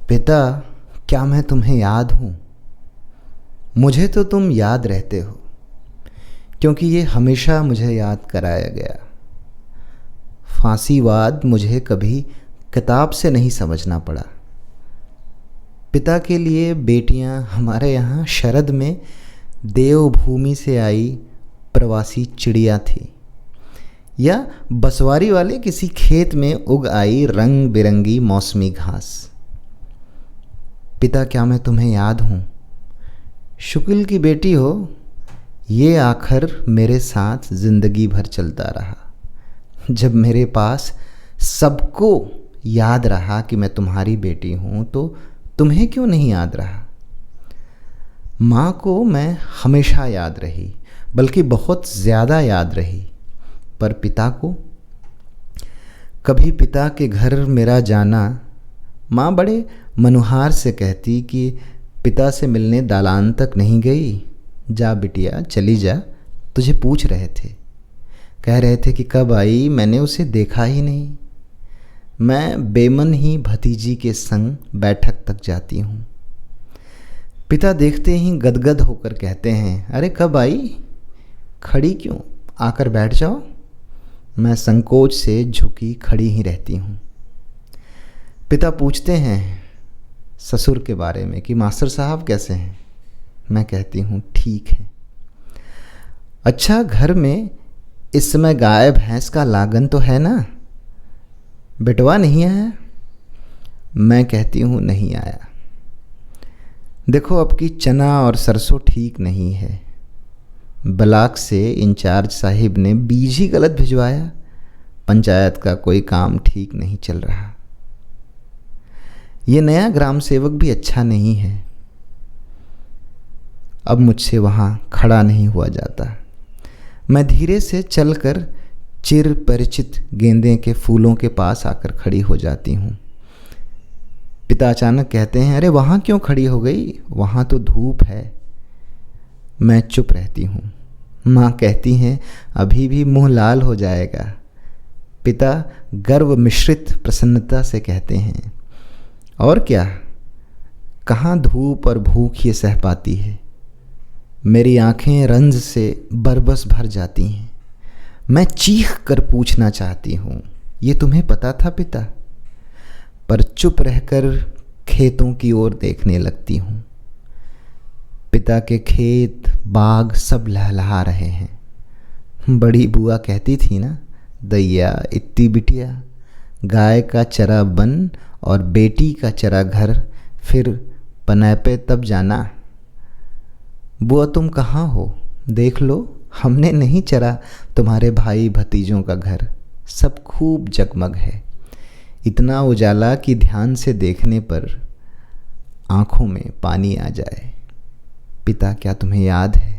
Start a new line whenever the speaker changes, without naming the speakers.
पिता, क्या मैं तुम्हें याद हूँ? मुझे तो तुम याद रहते हो, क्योंकि ये हमेशा मुझे याद कराया गया। फांसीवाद मुझे कभी किताब से नहीं समझना पड़ा। पिता के लिए बेटियां हमारे यहाँ शरद में देवभूमि से आई प्रवासी चिड़िया थी, या बसवारी वाले किसी खेत में उग आई रंग बिरंगी मौसमी घास। पिता, क्या मैं तुम्हें याद हूँ? शुक्ल की बेटी हो, ये आखिर मेरे साथ ज़िंदगी भर चलता रहा। जब मेरे पास सबको याद रहा कि मैं तुम्हारी बेटी हूँ, तो तुम्हें क्यों नहीं याद रहा? माँ को मैं हमेशा याद रही, बल्कि बहुत ज़्यादा याद रही। पर पिता को? कभी पिता के घर मेरा जाना, माँ बड़े मनुहार से कहती कि पिता से मिलने दालान तक नहीं गई। जा बिटिया, चली जा, तुझे पूछ रहे थे। कह रहे थे कि कब आई, मैंने उसे देखा ही नहीं। मैं बेमन ही भतीजी के संग बैठक तक जाती हूँ। पिता देखते ही गदगद होकर कहते हैं, अरे कब आई? खड़ी क्यों? आकर बैठ जाओ। मैं संकोच से झुकी खड़ी ही रहती हूँ। पिता पूछते हैं ससुर के बारे में कि मास्टर साहब कैसे हैं? मैं कहती हूँ ठीक है। अच्छा, घर में इस समय गाय भैंस का लागन तो है ना? बेटवा नहीं आया? मैं कहती हूँ नहीं आया। देखो, अब की चना और सरसों ठीक नहीं है। ब्लॉक से इंचार्ज साहिब ने बीज ही गलत भिजवाया। पंचायत का कोई काम ठीक नहीं चल रहा। ये नया ग्राम सेवक भी अच्छा नहीं है। अब मुझसे वहाँ खड़ा नहीं हुआ जाता। मैं धीरे से चलकर चिर परिचित गेंदे के फूलों के पास आकर खड़ी हो जाती हूँ। पिता अचानक कहते हैं, अरे वहाँ क्यों खड़ी हो गई? वहाँ तो धूप है। मैं चुप रहती हूँ। माँ कहती हैं, अभी भी मुंह लाल हो जाएगा। पिता गर्व मिश्रित प्रसन्नता से कहते हैं, और क्या, कहाँ धूप और भूख ये सह पाती है। मेरी आंखें रंज से बरबस भर जाती हैं। मैं चीख कर पूछना चाहती हूँ, ये तुम्हें पता था पिता? पर चुप रहकर खेतों की ओर देखने लगती हूँ। पिता के खेत बाग सब लहलहा रहे हैं। बड़ी बुआ कहती थी ना, दैया इत्ती बिटिया, गाय का चरा बन और बेटी का चरा घर, फिर पनैपे तब जाना। बुआ तुम कहाँ हो? देख लो, हमने नहीं चरा तुम्हारे भाई भतीजों का घर। सब खूब जगमग है, इतना उजाला कि ध्यान से देखने पर आँखों में पानी आ जाए। पिता, क्या तुम्हें याद है?